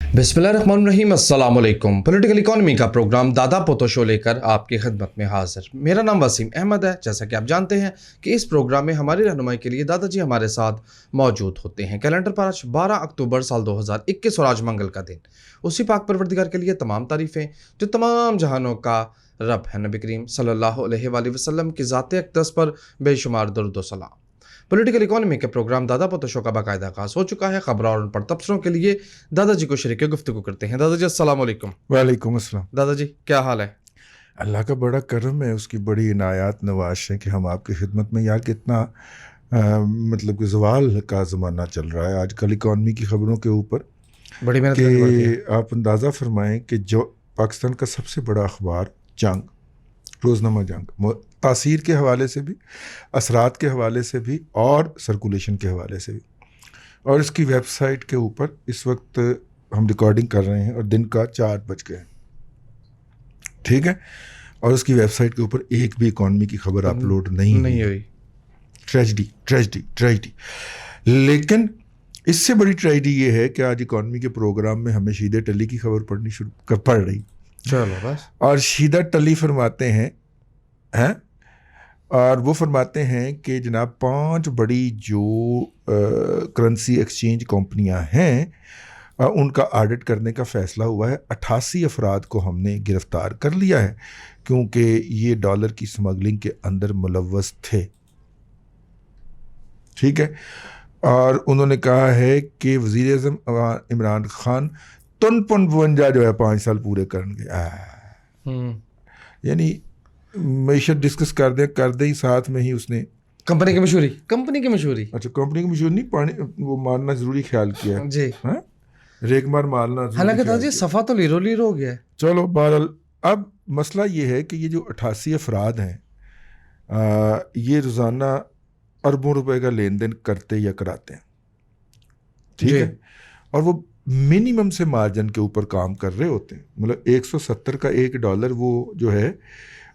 बिस्मिल्लाहिर्रहमानिर्रहीम, अस्सलाम वालेकुम। पॉलिटिकल इकोनॉमी का प्रोग्राम दादा पोतो शो लेकर आपकी खिदमत में हाजिर। मेरा नाम वसीम अहमद है। जैसा कि आप जानते हैं कि इस प्रोग्राम में हमारी रहनुमाई के लिए दादाजी हमारे साथ मौजूद होते हैं। कैलेंडर पर आज 12 अक्टूबर साल 2021 और आज मंगल का दिन। उसी पाक परवरदिगार के लिए तमाम तारीफ़ें जो तमाम जहानों का रब है। नबी करीम सल्लल्लाहु अलैहि वसल्लम की ज़ात अक़दस पर बेशुमार दरूद व सलाम। पॉलिटिकल इकोनॉमी के प्रोग्राम दादा पोतो शो का बाकायदा आगाज़ हो चुका है। खबर और उन पर तबसरों के लिए दादाजी को शरीक गुफ्तगू करते हैं। दादाजी अस्सलाम वालेकुम। वालेकुम अस्सलाम। दादाजी क्या हाल है? अल्लाह का बड़ा करम है, उसकी बड़ी इनायात नवाश है कि हम आपकी खिदमत में। यार कितना मतलब कि ज़वाल का ज़माना चल रहा है आजकल इकॉनमी की ख़बरों के ऊपर, बड़ी मेहनत करनी पड़ती है। कि आप अंदाज़ा फरमाएं कि जो पाकिस्तान का सबसे बड़ा अखबार जंग, रोज़नामा जंग, तासीर के हवाले से भी, असरात के हवाले से भी और सर्कुलेशन के हवाले से भी, और इसकी वेबसाइट के ऊपर इस वक्त हम रिकॉर्डिंग कर रहे हैं और दिन का 4 बज गए, ठीक है, और उसकी वेबसाइट के ऊपर एक भी इकॉनमी की खबर अपलोड नहीं हुई। Tragedy tragedy tragedy. लेकिन इससे बड़ी ट्रेजिडी ये है कि आज इकॉनमी के प्रोग्राम में हमें शीदा टली की खबर पढ़ रही। चलो बस। और शीदा टली फरमाते हैं और वो फरमाते हैं कि जनाब 5 बड़ी जो करेंसी एक्सचेंज कंपनियां हैं उनका ऑडिट करने का फ़ैसला हुआ है। 88 अफराद को हमने गिरफ़्तार कर लिया है क्योंकि ये डॉलर की स्मगलिंग के अंदर मुलव्वस थे, ठीक है। और उन्होंने कहा है कि वज़ीर आज़म इमरान खान 53 जो है 5 साल पूरे करेंगे। यानी मैशत डिस्कस कर दे ही साथ में ही उसने कंपनी की मशहूरी अच्छा कंपनी की मशहूरी नहीं पानी वो मारना ज़रूरी ख्याल किया है जी। रेगमार मारना। हालांकि दादाजी सफ़ा तो लीरो लीरो हो गया है। चलो बहरहाल, अब मसला ये है कि ये जो 88 अफराद हैं ये रोज़ाना अरबों रुपए का लेन देन करते या कराते हैं, ठीक है, और वो मिनिमम से मार्जिन के ऊपर काम कर रहे होते हैं। मतलब 170 का $1 वो जो है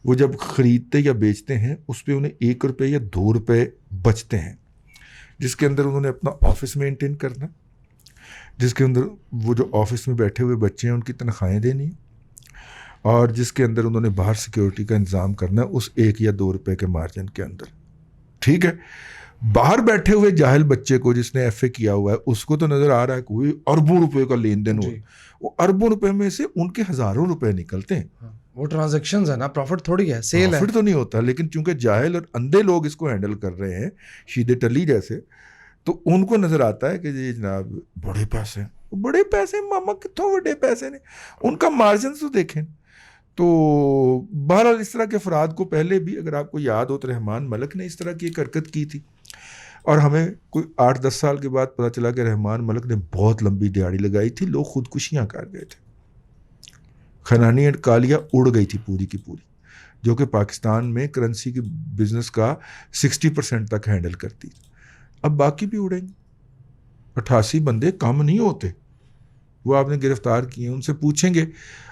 वो जब ख़रीदते या बेचते हैं उस पर उन्हें ₹1 या ₹2 बचते हैं, जिसके अंदर उन्होंने अपना ऑफिस मेंटेन करना, जिसके अंदर वो जो ऑफिस में बैठे हुए बच्चे हैं उनकी तनख्वाहें देनी है, और जिसके अंदर उन्होंने बाहर सिक्योरिटी का इंतज़ाम करना है उस $1 या ₹2 के मार्जिन के अंदर, ठीक है। बाहर बैठे हुए जाहिल बच्चे को जिसने FA किया हुआ है उसको तो नज़र आ रहा है कोई अरबों रुपए का लेन देन हो, वो अरबों रुपए में से उनके हज़ारों रुपए निकलते हैं। वो ट्रांजैक्शंस है ना, प्रॉफिट थोड़ी है, सेल है। प्रॉफिट तो नहीं होता, लेकिन चूंकि जाहिल और अंधे लोग इसको हैंडल कर रहे हैं, शीदे टली जैसे, तो उनको नज़र आता है कि ये जनाब बड़े पैसे मामा कितों बड़े पैसे ने, उनका मार्जिन तो देखें। तो बहरहाल इस तरह के अफराद को पहले भी, अगर आपको याद हो तो, रहमान मलिक ने इस तरह की एक हरकत की थी, और हमें कोई 8-10 साल के बाद पता चला कि रहमान मलिक ने बहुत लंबी दिहाड़ी लगाई थी, लोग खुदकुशियाँ कर गए थे, खनानी एंड कालिया उड़ गई थी पूरी की पूरी, जो कि पाकिस्तान में करेंसी के बिजनेस का 60% तक हैंडल करती। अब बाकी भी उड़ेंगे। 88 बंदे कम नहीं होते, वो आपने गिरफ्तार किए, उनसे पूछेंगे।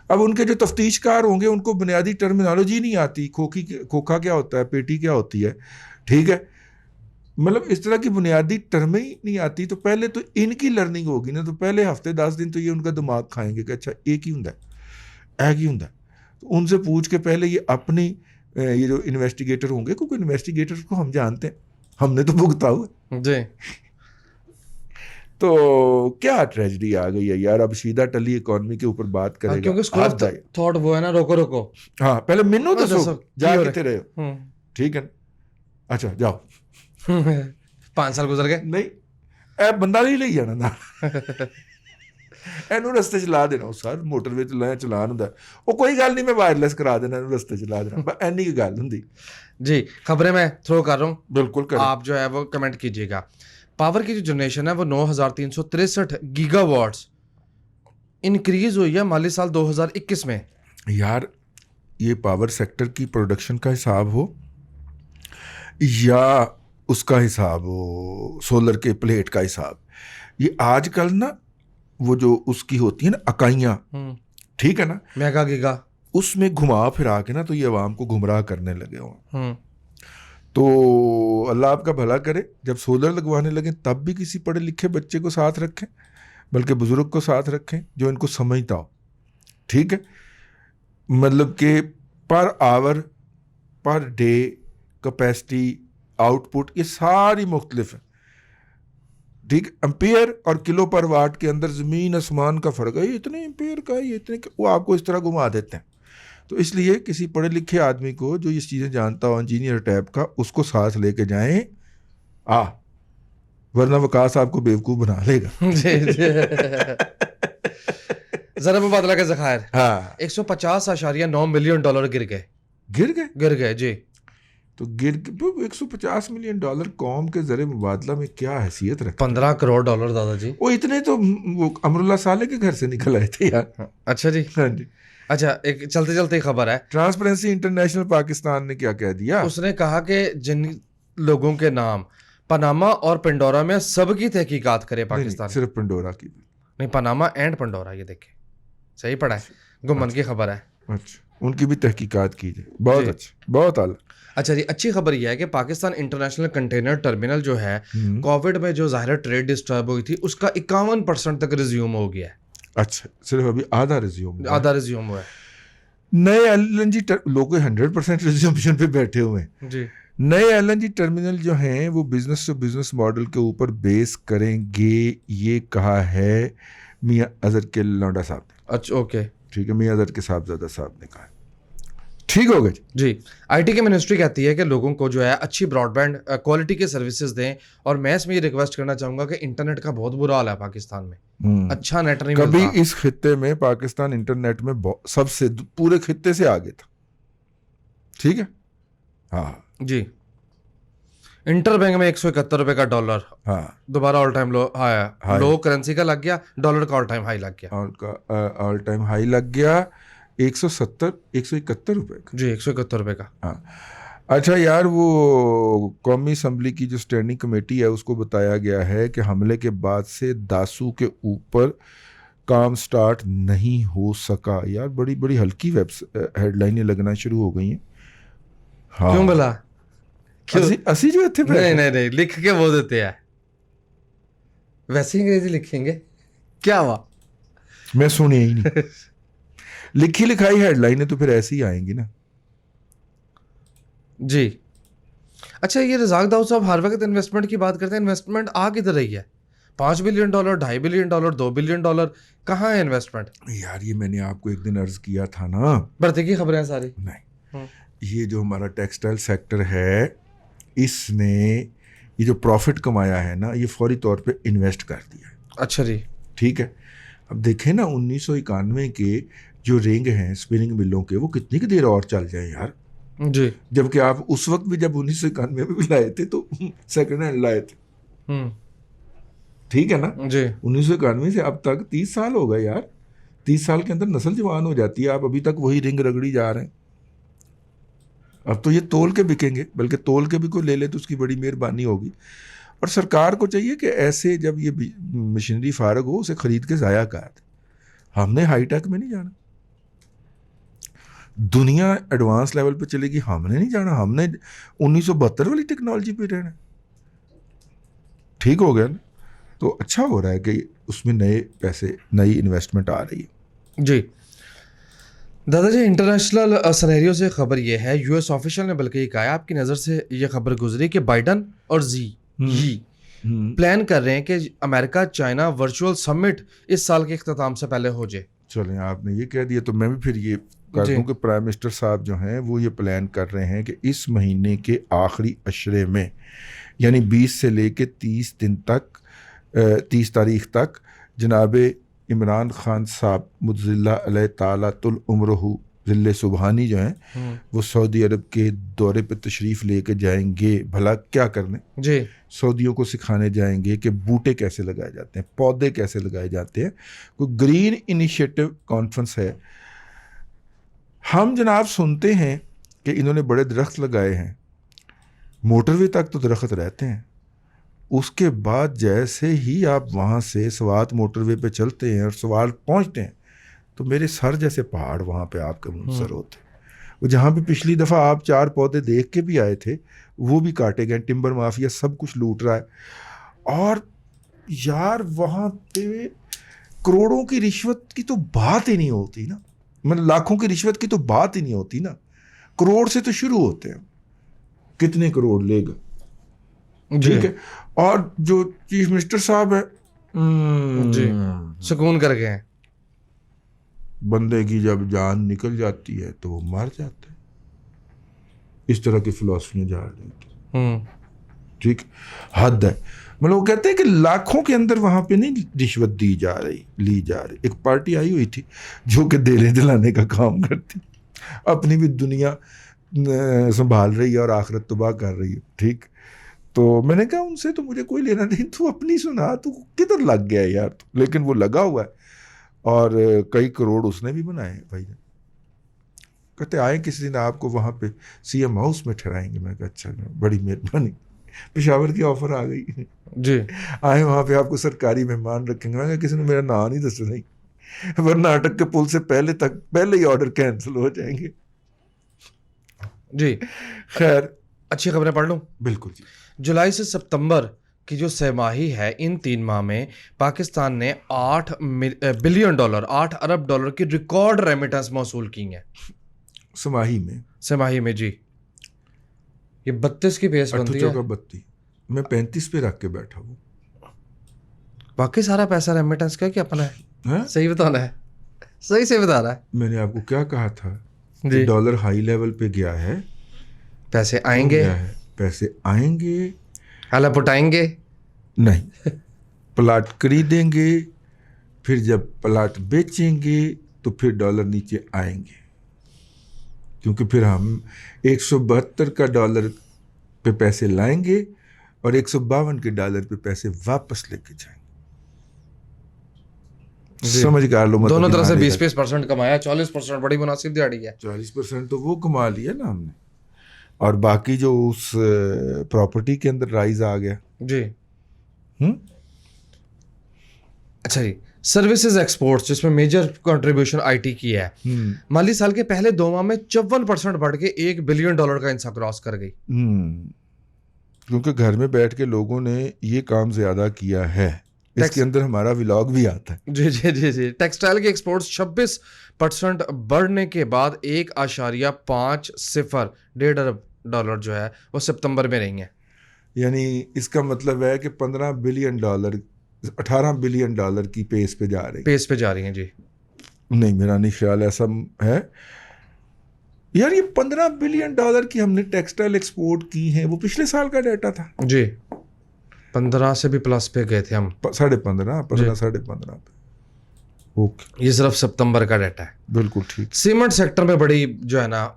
अब उनके जो तफ्तीशकार होंगे उनको बुनियादी टर्मिनोलॉजी नहीं आती, खोखा क्या होता है, पेटी क्या होती है, ठीक है, मतलब इस तरह की बुनियादी टर्में ही नहीं आती, तो पहले तो इनकी लर्निंग होगी ना, तो पहले हफ्ते 10 दिन तो ये उनका दिमाग खाएंगे कि अच्छा एक ही होंगे, एक ही होंगे। तो उनसे पूछ के पहले ये अपनी ये जो इन्वेस्टिगेटर होंगे, क्योंकि इन्वेस्टिगेटर को हम जानते हैं, हमने तो भुगता हुआ जी। तो क्या ट्रेजिडी आ गई है यार। अब शीदा टली इकॉनमी के ऊपर बात करेगा, क्योंकि स्कूल ऑफ थॉट वो है ना, रोको। हाँ, पहले मिन्नो दसो जा कितने रहे हो, ठीक है, अच्छा जाओ। 5 साल गुजर गए, नहीं ए बंदा नहीं ले जाना ना ਇਹਨੂੰ ਰਸਤੇ ਚ ਲਾ ਦੇਣਾ, ਸਰ ਮੋਟਰ ਵਿੱਚ ਲੈ ਚਲਾਨ ਹੁੰਦਾ, ਉਹ ਕੋਈ ਗੱਲ ਨਹੀਂ, मैं वायरलेस करा देना, ਇਹਨੂੰ ਰਸਤੇ ਚ ਲਾ देना, बस ਇੰਨੀ ਕੀ ਗੱਲ ਹੁੰਦੀ जी। खबरें मैं थ्रो कर रहा हूँ, बिल्कुल करें। आप जो है वो कमेंट कीजिएगा। पावर की जो जनरेशन है वो 9363 गीगावाट्स इंक्रीज हुई है माली साल 2021 में। यार ये पावर सेक्टर की प्रोडक्शन का हिसाब हो या उसका हिसाब हो, सोलर के प्लेट का हिसाब, ये आजकल ना वो जो उसकी होती है ना इकाइयाँ, ठीक है ना, मेगा गीगा, उसमें घुमा फिरा के ना तो ये अवाम को गुमराह करने लगे हों। तो अल्लाह आपका भला करे, जब सोलर लगवाने लगे तब भी किसी पढ़े लिखे बच्चे को साथ रखें, बल्कि बुजुर्ग को साथ रखें जो इनको समझता हो, ठीक है। मतलब कि per hour, per day, capacity, output, ये सारी मुख्तलिफ है, ठीक। एम्पेयर और किलो पर वाट के अंदर ज़मीन आसमान का फ़र्क है, ये इतने एम्पेयर का है, ये इतने, वो आपको इस तरह घुमा देते हैं। तो इसलिए किसी पढ़े लिखे आदमी को जो ये चीज़ें जानता हो, इंजीनियर टाइप का, उसको साथ लेके जाएं, वरना वकास आपको बेवकूफ़ बना लेगा। जरा मुबादला के ज़खायर हाँ, 150.9 मिलियन डॉलर गिर गए जी। तो 150 मिलियन डॉलर कौम के ज़र मुबादला में क्या हैसियत रखता? 15 करोड़ डॉलर दादाजी। वो इतने तो वो अमरुल्लाह साले के घर से निकल आए थे यार। अच्छा जी। हाँ जी। अच्छा, एक चलते चलते खबर है, ट्रांसपेरेंसी इंटरनेशनल पाकिस्तान ने क्या कह दिया? उसने कहा कि जिन लोगों के नाम पनामा और पेंडोरा में, सबकी तहकीकात करे पाकिस्तान। नहीं, सिर्फ पेंडोरा की नहीं, पनामा एंड पेंडोरा, ये देखे सही पड़ा है, गुमन की खबर है। अच्छा, उनकी भी तहकीकात कीजिए। बहुत अच्छा, बहुत आला। अच्छा जी, अच्छी खबर यह है कि पाकिस्तान इंटरनेशनल कंटेनर टर्मिनल जो है, कोविड में जो ज़ाहिर ट्रेड डिस्टर्ब हुई थी, उसका 51% तक रिज्यूम हो गया है। अच्छा, सिर्फ अभी आधा रिज्यूम हुआ है। नए एलएनजी लोग 100% रिज्यूमेशन पे बैठे हुए हैं जी। नए एलएनजी टर्मिनल जो हैं वो बिजनेस टू बिजनेस मॉडल के ऊपर बेस करेंगे, ये कहा है मियां अजहर के लौंडा साहब ने। अच्छा, ओके, ठीक है, मियां अजहर के साहबजादा साहब ने कहा। ठीक हो गया जी। आईटी की मिनिस्ट्री कहती है कि लोगों को जो है अच्छी ब्रॉडबैंड क्वालिटी के सर्विसेज दें, और मैं इसमें ये रिक्वेस्ट करना चाहूँगा कि इंटरनेट का बहुत बुरा हाल है पाकिस्तान में, अच्छा नेट नहीं कभी मिलता। इस खित्ते में पाकिस्तान इंटरनेट में सबसे पूरे खित्ते से आगे था, ठीक है। हाँ जी। इंटर बैंक में 171 रुपए का डॉलर, हाँ, दोबारा ऑल टाइम लो हाई, लो करेंसी का लग गया, डॉलर का ऑल टाइम हाई लग गया, ऑल टाइम हाई लग गया 171 रुपए का। जी, 171 रुपए का। हाँ, अच्छा यार, वो कौमी असम्बली की जो स्टैंडिंग कमेटी है उसको बताया गया है कि हमले के बाद से दासू के ऊपर काम स्टार्ट नहीं हो सका। यार बड़ी बड़ी हल्की हेडलाइनें लगना शुरू हो गई हैं। हाँ, क्यों भला? असी जो थे नहीं, लिख के वो देते हैं, वैसे अंग्रेजी लिखेंगे क्या हुआ? मैं सुनी ही नहीं। लिखी लिखाई हेडलाइनें तो फिर ऐसी ही आएंगी ना जी। अच्छा, ये रज़ाक दाऊद साहब हर वक्त इन्वेस्टमेंट की बात करते हैं, इन्वेस्टमेंट आ किधर रही है? 5 billion dollar, 2.5 billion dollar, 2 billion dollar, कहाँ है इन्वेस्टमेंट? यार, ये मैंने आपको एक दिन अर्ज किया था ना, बढ़ती की खबरें सारी। नहीं, ये जो हमारा टेक्सटाइल सेक्टर है, इसने ये जो प्रॉफिट कमाया है ना, ये फौरी तौर पे इन्वेस्ट कर दिया है। अच्छा जी, ठीक है। अब देखें ना, 1991 के जो रिंग हैं स्पिनिंग मिलों के, वो कितनी की देर और चल जाए यार जी। जबकि आप उस वक्त भी, जब 1991 में भी लाए थे तो सेकंड हैंड लाए थे, ठीक है ना जी। 1991 से अब तक 30 साल हो गए यार। 30 साल के अंदर नस्ल जवान हो जाती है, आप अभी तक वही रिंग रगड़ी जा रहे हैं। अब तो ये तोल के बिकेंगे, बल्कि तोल के भी कोई ले ले तो उसकी बड़ी मेहरबानी होगी। और सरकार को चाहिए कि ऐसे जब ये मशीनरी फारग हो, उसे खरीद के ज़ाया कर दे। हमने हाईटेक में नहीं जाना, दुनिया एडवांस लेवल पे चलेगी, हमने नहीं जाना, हमने 1972 वाली टेक्नोलॉजी पे रहना। ठीक हो गया ना? तो अच्छा हो रहा है कि उसमें नए पैसे, नई इन्वेस्टमेंट आ रही है। जी दादाजी, इंटरनेशनल सिनेरियो से खबर ये है, यूएस ऑफिशियल ने बल्कि ये कहा है, आपकी नज़र से ये खबर गुजरी कि बाइडन और प्लान कर रहे हैं कि अमेरिका चाइना वर्चुअल समिट इस साल के इख्तिताम से पहले हो जाए। चलें, आपने ये कह दिया तो मैं भी फिर ये कर दूं कि प्राइम मिनिस्टर साहब जो हैं वो ये प्लान कर रहे हैं कि इस महीने के आखिरी अशरे में, यानी 20 से लेके 30 दिन तक, 30 तारीख तक, जनाब इमरान खान साहब मुज़िल्ला अलैहि ताला तुल उम्रहु ज़िल्ले सुबहानी जो हैं वो सऊदी अरब के दौरे पे तशरीफ़ लेके जाएंगे। भला क्या करने जी, सऊदियों को सिखाने जाएंगे कि बूटे कैसे लगाए जाते हैं, पौधे कैसे लगाए जाते हैं। कोई ग्रीन इनिशिएटिव कॉन्फ्रेंस है। हम जनाब सुनते हैं कि इन्होंने बड़े दरख्त लगाए हैं, मोटरवे तक तो दरख्त रहते हैं, उसके बाद जैसे ही आप वहाँ से स्वात मोटरवे पे चलते हैं और स्वात पहुँचते हैं तो मेरे सर जैसे पहाड़ वहाँ पे आपके मुनसर होते हैं। वो जहाँ पे पिछली दफ़ा आप 4 पौधे देख के भी आए थे वो भी काटे गए, टिम्बर माफिया सब कुछ लूट रहा है। और यार वहाँ पे करोड़ों की रिश्वत की तो बात ही नहीं होती ना, मतलब लाखों की रिश्वत की तो बात ही नहीं होती ना, करोड़ से तो शुरू होते हैं, कितने करोड़ लेगा, जी ठीक है। और जो चीफ मिनिस्टर साहब है, जी सुकून कर गए हैं। बंदे की जब जान निकल जाती है तो वो मर जाता है, इस तरह की फिलॉसफियां जा रही हैं, ठीक, हद है। मतलब वो कहते हैं कि लाखों के अंदर वहां पे नहीं रिश्वत दी जा रही, ली जा रही। एक पार्टी आई हुई थी जो कि देने दिलाने का काम करती, अपनी भी दुनिया संभाल रही है और आखिरत तबाह कर रही है, ठीक। तो मैंने कहा उनसे तो मुझे कोई लेना नहीं, तू अपनी सुना, तू किधर लग गया यार तू। लेकिन वो लगा हुआ है और कई करोड़ उसने भी बनाए भाई। कहते आए किसी दिन आपको वहाँ पे सीएम हाउस में ठहराएंगे। मैं कहा अच्छा, बड़ी मेहरबानी, पेशावर की ऑफर आ गई जी। आए वहाँ पे आपको सरकारी मेहमान रखेंगे। मैं कहा किसी ने मेरा नाम नहीं दसा नहीं, वरना अटक के पुल से पहले ही ऑर्डर कैंसिल हो जाएंगे। जी खैर, अच्छी खबरें पढ़ लूँ? बिल्कुल जी। जुलाई से सितंबर की जो छमाही है, इन 3 माह में पाकिस्तान ने $8 बिलियन, $8 अरब की रिकॉर्ड रेमिटेंस मौसूल की हैं समाही में, छमाही में जी। ये 32 की पेस बनती है, 32, मैं 35 पे रख के बैठा हूँ। बाकी सारा पैसा रेमिटेंस का कि अपना है? हैं? सही बताना है, सही से बता रहा है मैंने आपको क्या कहा था कि जी। डॉलर हाई लेवल पे गया है, पैसे क्यों आएंगे, गया है? पैसे आएंगे हाला पुटाएंगे नहीं, प्लाट खरीदेंगे, फिर जब प्लाट बेचेंगे तो फिर डॉलर नीचे आएंगे, क्योंकि फिर हम 172 का डॉलर पे पैसे लाएंगे और 152 के डॉलर पे पैसे वापस लेके जाएंगे। समझ कर लो, मतलब दोनों तरफ से दिमाग 20-20% कमाया, 40% बड़ी मुनासिब दिहाड़ी है। 40% तो वो कमा लिया ना हमने, और बाकी जो उस प्रॉपर्टी के अंदर राइज आ गया। जी अच्छा जी। सर्विसेज एक्सपोर्ट्स, जिसमें मेजर कंट्रीब्यूशन आईटी की है, माली साल के पहले 2 माह में 54% बढ़ के $1 बिलियन का इंसा क्रॉस कर गई। क्योंकि घर में बैठ के लोगों ने ये काम ज्यादा किया है, इसके अंदर हमारा व्लॉग भी आता है। जी जी जी जी। टेक्सटाइल के एक्सपोर्ट्स 26% बढ़ने के बाद 1.50 $1.5 अरब जो है वो सितंबर में रही है। यानी इसका मतलब है कि 15 बिलियन डॉलर, 18 बिलियन डॉलर की पेस पे जा रही हैं जी। नहीं, मेरा नहीं ख्याल ऐसा है यार। ये 15 बिलियन डॉलर की हमने टेक्सटाइल एक्सपोर्ट की है, वो पिछले साल का डाटा था जी। 15 से भी प्लस पे गए थे हम, 15.5 पे। ओके, ये सिर्फ सितंबर का डाटा है। बिल्कुल ठीक। सीमेंट सेक्टर में बड़ी जो है ना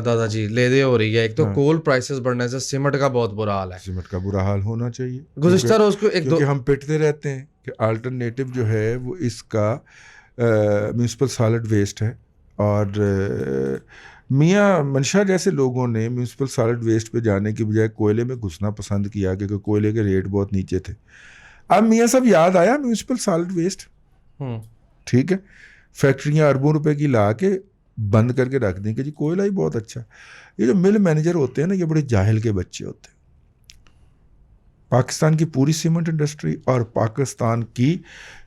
दादाजी ले दे हो रही है। एक तो कोल प्राइसेस बढ़ने से सीमेंट का बहुत बुरा हाल है। सीमेंट का बुरा हाल होना चाहिए। गुज़िश्ता रोज को क्योंकि हम पिटते रहते हैं कि अल्टरनेटिव जो है वो इसका म्यूनिसिपल सॉलिड वेस्ट है, और मियाँ मंशा जैसे लोगों ने म्यूनिसिपल सॉलिड वेस्ट पे जाने की बजाय कोयले में घुसना पसंद किया, क्योंकि कोयले के रेट बहुत नीचे थे। अब मियाँ सब याद आया म्यूनिसिपल सॉलिड वेस्ट, ठीक है, फैक्ट्रियाँ अरबों रुपए की ला के बंद करके रख दें कि जी कोयला ही बहुत अच्छा। ये जो मिल मैनेजर होते हैं ना, ये बड़े जाहिल के बच्चे होते हैं। पाकिस्तान की पूरी सीमेंट इंडस्ट्री और पाकिस्तान की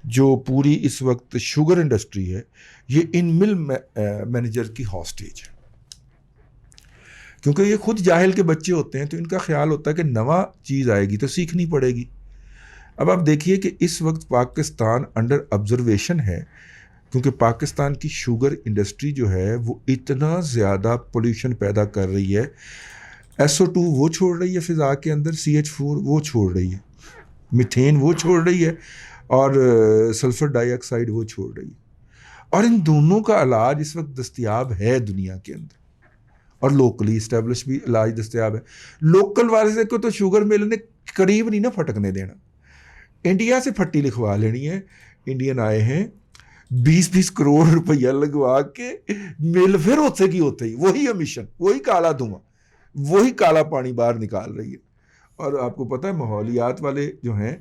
जो पूरी इस वक्त शुगर इंडस्ट्री है, ये इन मिल मैनेजर की हॉस्टेज है, क्योंकि ये खुद जाहिल के बच्चे होते हैं। तो इनका ख्याल होता है कि नवा चीज़ आएगी तो सीखनी पड़ेगी। अब आप देखिए कि इस वक्त पाकिस्तान अंडर ऑब्जर्वेशन है, क्योंकि पाकिस्तान की शुगर इंडस्ट्री जो है वो इतना ज़्यादा पोल्यूशन पैदा कर रही है। SO2 वो छोड़ रही है फ़िज़ा के अंदर, CH4 वो छोड़ रही है, मीथेन वो छोड़ रही है, और सल्फ़र डाइऑक्साइड वो छोड़ रही है। और इन दोनों का इलाज इस वक्त दस्तयाब है दुनिया के अंदर, और लोकली इस्टेब्लिश भी इलाज दस्तयाब है। लोकल वाले को तो शुगर मिल ने करीब नहीं ना फटकने देना, इंडिया से फट्टी लिखवा लेनी है। इंडियन आए हैं 20-20 करोड़ रुपया लगवा के, मिल फिर होते की होते ही वही एमिशन, वही काला धुआं, वही काला पानी बाहर निकाल रही है। और आपको पता है माहौलियात वाले जो हैं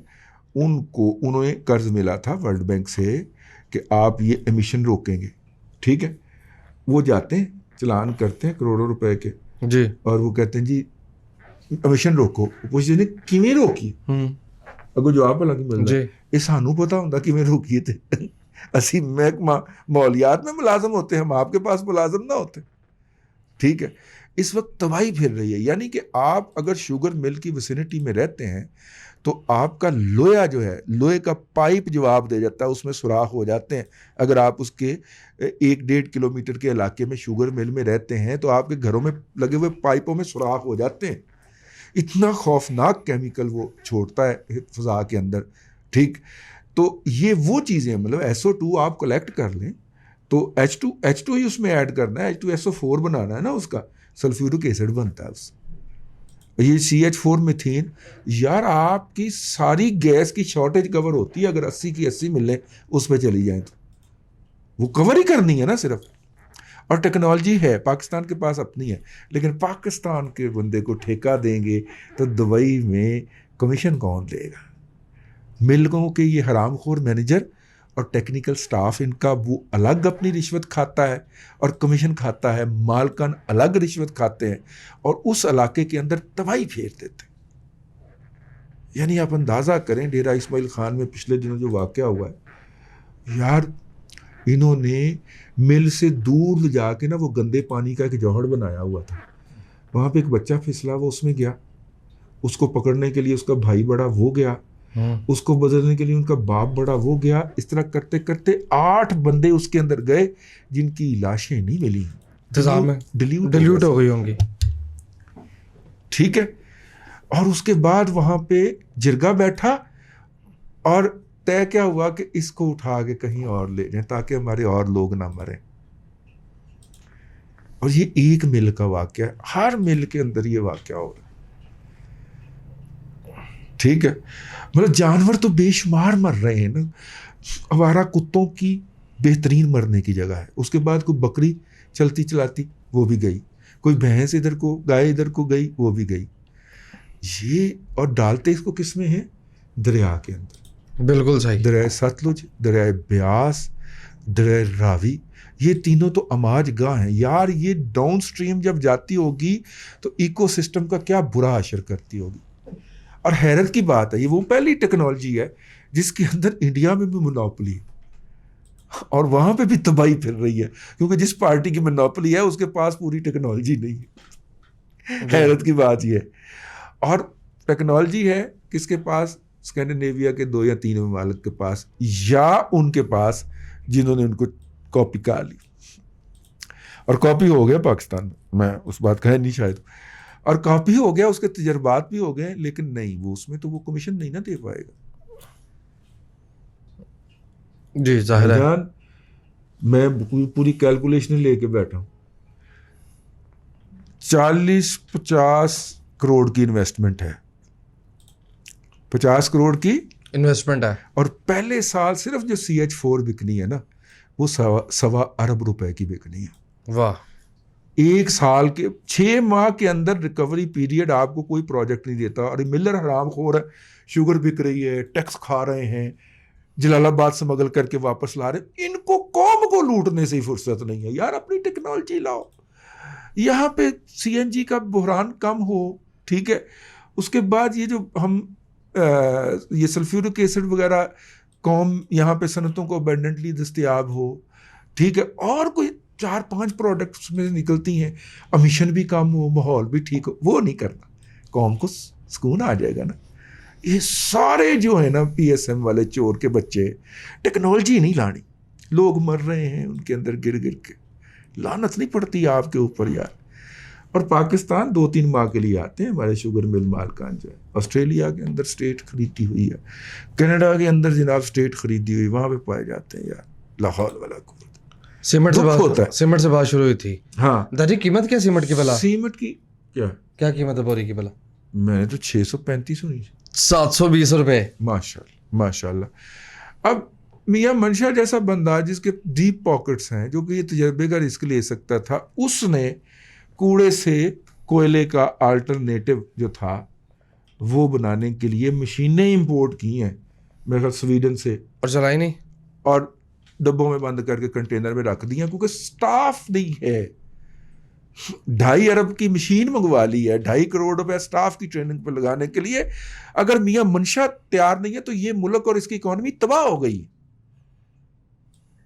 उन्हें कर्ज मिला था वर्ल्ड बैंक से कि आप ये एमिशन रोकेंगे, ठीक है। वो जाते हैं चलान करते हैं करोड़ों रुपए के जी, और वो कहते हैं जी एमिशन रोको। पूछते ने किवें रोकी, अगर जवाब भला की मिलता है, ये सानू पता होंदा किवें रोकीए ते असी महकमा मौलियात में मुलाजम होते, हम आपके पास मुलाजम ना होते। ठीक है, इस वक्त तबाही फिर रही है। यानी कि आप अगर शुगर मिल की विसिनिटी में रहते हैं तो आपका लोया जो है, लोहे का पाइप जवाब दे जाता है, उसमें सुराख हो जाते हैं। अगर आप उसके 1-1.5 किलोमीटर के इलाके में शुगर मिल में रहते हैं तो आपके घरों में लगे हुए पाइपों में सुराख हो जाते हैं। इतना खौफनाक केमिकल वो छोड़ता है फिजा के अंदर। ठीक, तो ये वो चीज़ें, मतलब SO2 आप कलेक्ट कर लें तो H2 ही उसमें ऐड करना है, H2SO4 बनाना है ना, उसका सल्फ्यूरिक एसिड बनता है उससे। ये CH4 मीथेन, यार आपकी सारी गैस की शॉर्टेज कवर होती है अगर 80 की 80 मिले उस पर चली जाए तो वो कवर ही करनी है ना सिर्फ। और टेक्नोलॉजी है, पाकिस्तान के पास अपनी है, लेकिन पाकिस्तान के बंदे को ठेका देंगे तो दुबई में कमीशन कौन देगा? मिल्कों के ये हरामखोर मैनेजर और टेक्निकल स्टाफ, इनका वो अलग अपनी रिश्वत खाता है और कमीशन खाता है, मालकान अलग रिश्वत खाते हैं और उस इलाके के अंदर तबाही फेर देते हैं। यानी आप अंदाज़ा करें डेरा इस्माइल खान में पिछले दिनों जो वाक़या हुआ है, यार इन्होंने मिल से दूर जाके ना वो गंदे पानी का एक जौहड़ बनाया हुआ था, वहाँ पे एक बच्चा फिसला, वो उसमें गया, उसको पकड़ने के लिए उसका भाई बड़ा वो गया, उसको बदलने के लिए उनका बाप बड़ा वो गया। इस तरह करते करते 8 बंदे उसके अंदर गए जिनकी लाशें नहीं मिली, डिल्यूट हो गई होंगी। ठीक है, और उसके बाद वहां पे जिरगा बैठा और तय क्या हुआ कि इसको उठा के कहीं और ले जाएं ताकि हमारे और लोग ना मरें। और ये एक मिल का वाकया, हर मिल के अंदर ये वाकया हो रहा है। ठीक है, मतलब जानवर तो बेशुमार मर रहे हैं ना। आवारा कुत्तों की बेहतरीन मरने की जगह है। उसके बाद कोई बकरी चलती चलाती वो भी गई, कोई भैंस इधर को, गाय इधर को गई, वो भी गई। ये और डालते इसको किस में है? दरिया के अंदर। बिल्कुल सही। दरिया सतलुज, दरिया ब्यास, दरिया रावी, ये तीनों तो अमाज गाह हैं यार। ये डाउन स्ट्रीम जब जाती होगी तो इकोसिस्टम का क्या बुरा असर करती होगी। और हैरत की बात है, ये वो पहली टेक्नोलॉजी है जिसके अंदर इंडिया में भी मोनोपोली है और वहाँ पे भी तबाही फिर रही है, क्योंकि जिस पार्टी की मोनोपोली है उसके पास पूरी टेक्नोलॉजी नहीं है। हैरत की बात ये है। और टेक्नोलॉजी है किसके पास? स्कैंडिनेविया के 2 या 3 ममालिक के पास, या उनके पास जिन्होंने उनको कॉपी कर ली। और कॉपी हो गया पाकिस्तान में, मैं उस बात कह नहीं शायद, और कॉपी हो गया, उसके तजर्बात भी हो गए, लेकिन नहीं, वो उसमें तो वो कमीशन नहीं ना दे पाएगा। जी जाहिर है। मैं पूरी कैलकुलेशन लेके बैठा हूँ। 40-50 करोड़ की इन्वेस्टमेंट है, 50 करोड़ की इन्वेस्टमेंट है, और पहले साल सिर्फ जो CH4 बिकनी है ना वो 1.25 अरब रुपए की बिकनी है। वाह। 1 साल के 6 माह के अंदर रिकवरी पीरियड आपको कोई प्रोजेक्ट नहीं देता। और मिलर हरामखोर है, शुगर बिक रही है, टैक्स खा रहे हैं, जलालाबाद स्मगल करके वापस ला रहे। इनको कौम को लूटने से ही फुर्सत नहीं है यार, अपनी टेक्नोलॉजी लाओ, यहाँ पे CNG का बहरान कम हो। ठीक है, उसके बाद ये जो हम ये सल्फ्यूरिक एसिड वगैरह कौम यहाँ पे सनतों को अबेंडेंटली दस्तयाब हो। ठीक है, और कोई 4-5 प्रोडक्ट्स में निकलती हैं, अमिशन भी कम हो, माहौल भी ठीक हो, वो नहीं करना, कौम को सुकून आ जाएगा ना। ये सारे जो है ना PSM वाले चोर के बच्चे, टेक्नोलॉजी नहीं लानी, लोग मर रहे हैं उनके अंदर गिर गिर के, लानत नहीं पड़ती आपके ऊपर यार। और पाकिस्तान 2-3 माह के लिए आते हैं हमारे शुगर मिल मालकान जो है। ऑस्ट्रेलिया के अंदर स्टेट खरीदी हुई है, कनाडा के अंदर जनाब स्टेट खरीदी हुई, वहाँ पे पाए जाते हैं यार। लाहौल वाला सीमेंट से बात शुरू हुई थी। हाँ, दादी कीमत क्या सीमेंट की भला? सीमेंट की क्या कीमत है बोरी की भला? मैंने तो 635 हुई, 720 रुपए। माशाल्लाह। अब मियां मंशा जैसा बंदा जिसके डीप पॉकेट्स हैं, जो कि ये तजर्बे का रिस्क ले सकता था, उसने कूड़े से कोयले का अल्टरनेटिव जो था वो बनाने के लिए मशीनें इंपोर्ट की हैं मेरे ख्याल स्वीडन से, और चलाई नहीं, और डब्बों में बंद करके कंटेनर में रख दिया, क्योंकि स्टाफ नहीं है। 2.5 अरब की मशीन मंगवा ली है, 2.5 करोड़ रुपए स्टाफ की ट्रेनिंग पर लगाने के लिए। अगर मियां मंशा तैयार नहीं है तो ये मुल्क और इसकी इकॉनमी तबाह हो गई।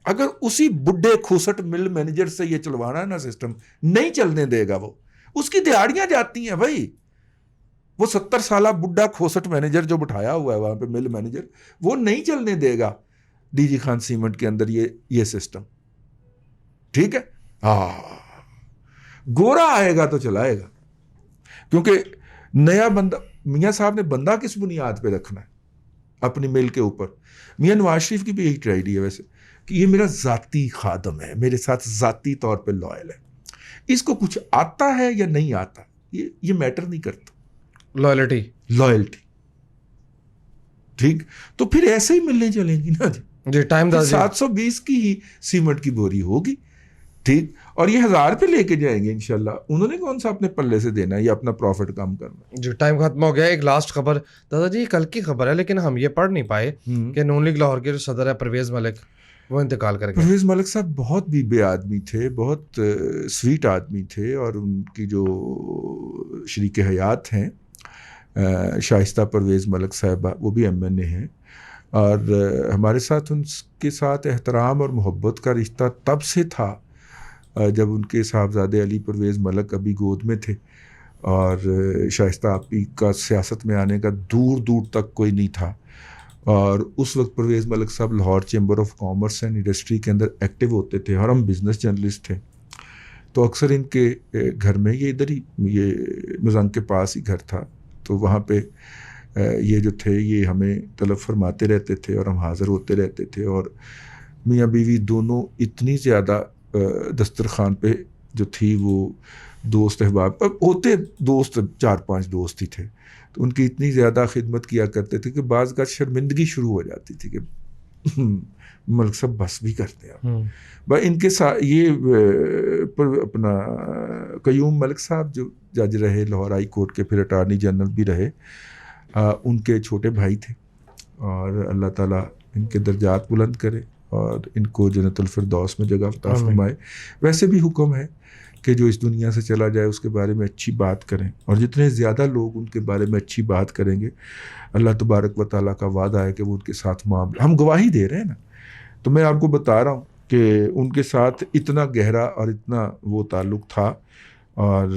अगर उसी बुढ़े खूसट मिल मैनेजर से ये चलवाना है ना सिस्टम, नहीं चलने देगा वो, उसकी दिहाड़ियां जाती हैं भाई। वो 70 साल बुढ़ा खोसट मैनेजर जो बिठाया हुआ है वहां पे मिल मैनेजर, वो नहीं चलने देगा डीजी खान सीमेंट के अंदर ये सिस्टम। ठीक है, हाँ, गोरा आएगा तो चलाएगा, क्योंकि नया बंदा, मियां साहब ने बंदा किस बुनियाद पे रखना है अपनी मिल के ऊपर। मियां नवाज शरीफ की भी यही ट्रेजेडी है वैसे, कि ये मेरा जाती खादम है, मेरे साथ जाती तौर पे लॉयल है, इसको कुछ आता है या नहीं आता ये मैटर नहीं करता, लॉयल्टी। ठीक, तो फिर ऐसे ही मिलने चलेंगी ना जी। टाइम 720 की ही सीमेंट की बोरी होगी, ठीक, और ये 1000 पे लेके जाएंगे इंशाल्लाह। उन्होंने कौन सा अपने पल्ले से देना है, ये अपना प्रॉफिट कम करना। जी, टाइम खत्म हो गया। एक लास्ट खबर दादाजी, कल की खबर है लेकिन हम ये पढ़ नहीं पाए कि नून लीग लाहौर के जो सदर है परवेज मलिक, वो इंतकाल कर गए। परवेज मलिक साहब बहुत बीबे आदमी थे, बहुत स्वीट आदमी थे, और उनकी जो शरीक हयात हैं शाइस्ता परवेज मलिक साहबा, वो भी MNA हैं, और हमारे साथ उनके साथ एहतराम और मोहब्बत का रिश्ता तब से था जब उनके साहबजादे अली परवेज़ मलिक अभी गोद में थे, और शाइस्ता आपी का सियासत में आने का दूर दूर तक कोई नहीं था। और उस वक्त परवेज़ मलिक साहब Lahore chamber of commerce and industry के अंदर एक्टिव होते थे, और हम बिज़नेस जर्नलिस्ट थे, तो अक्सर इनके घर में, ये इधर ही, ये मुजंग के पास ही घर था, तो वहाँ पे ये जो थे ये हमें तलब फरमाते रहते थे और हम हाज़िर होते रहते थे। और मियाँ बीवी दोनों इतनी ज़्यादा दस्तरखान पे जो थी वो दोस्त अहबाब होते, दोस्त 4-5 दोस्त ही थे, तो उनकी इतनी ज़्यादा खिदमत किया करते थे कि बाज़ का शर्मिंदगी शुरू हो जाती थी कि मलिक साहब बस भी करते हैं। भाई इनके साथ ये पर अपना कयूम मलिक साहब जो जज रहे लाहौर हाई कोर्ट के, फिर अटार्नी जनरल भी रहे, उनके छोटे भाई थे, और अल्लाह ताला इनके दर्जात बुलंद करे और इनको जन्नतुल फिरदौस में जगह अता फरमाए। वैसे भी हुक्म है कि जो इस दुनिया से चला जाए उसके बारे में अच्छी बात करें, और जितने ज़्यादा लोग उनके बारे में अच्छी बात करेंगे, अल्लाह तबारक व तआला का वादा है कि वो उनके साथ मामला, हम गवाही दे रहे हैं ना, तो मैं आपको बता रहा हूँ कि उनके साथ इतना गहरा और इतना वो ताल्लुक़ था, और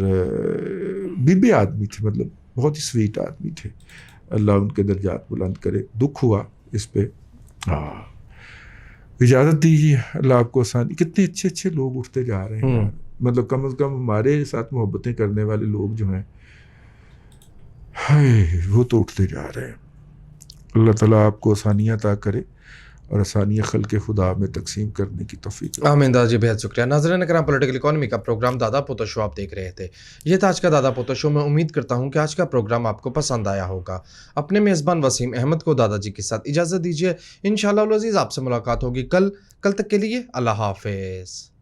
बीबे आदमी थे, मतलब बहुत ही स्वीट आदमी थे। अल्लाह उनके दर्जात बुलंद करे। दुख हुआ इस पे, हाँ, इजाज़त दीजिए, अल्लाह आपको आसानी। कितने अच्छे अच्छे लोग उठते जा रहे हैं यार, मतलब कम से कम हमारे साथ मोहब्बतें करने वाले लोग जो हैं, हाय, वो तो उठते जा रहे हैं। अल्लाह ताला आपको आसानियाँ अता करे और आसानियाँ खल्क़े खुदा में तकसीम करने की तौफ़ीक। आमीन दादाजी, बेहद शुक्रिया। नाज़रीन करम, पॉलिटिकल इकोनॉमी का प्रोग्राम दादा पोतो शो आप देख रहे थे। ये था आज का दादा पोतो शो। मैं उम्मीद करता हूँ कि आज का प्रोग्राम आपको पसंद आया होगा। अपने मेज़बान वसीम अहमद को दादाजी के साथ इजाज़त दीजिए। इंशाअल्लाह अज़ीज़ आपसे मुलाकात होगी कल तक के लिए अल्लाह हाफ़िज़।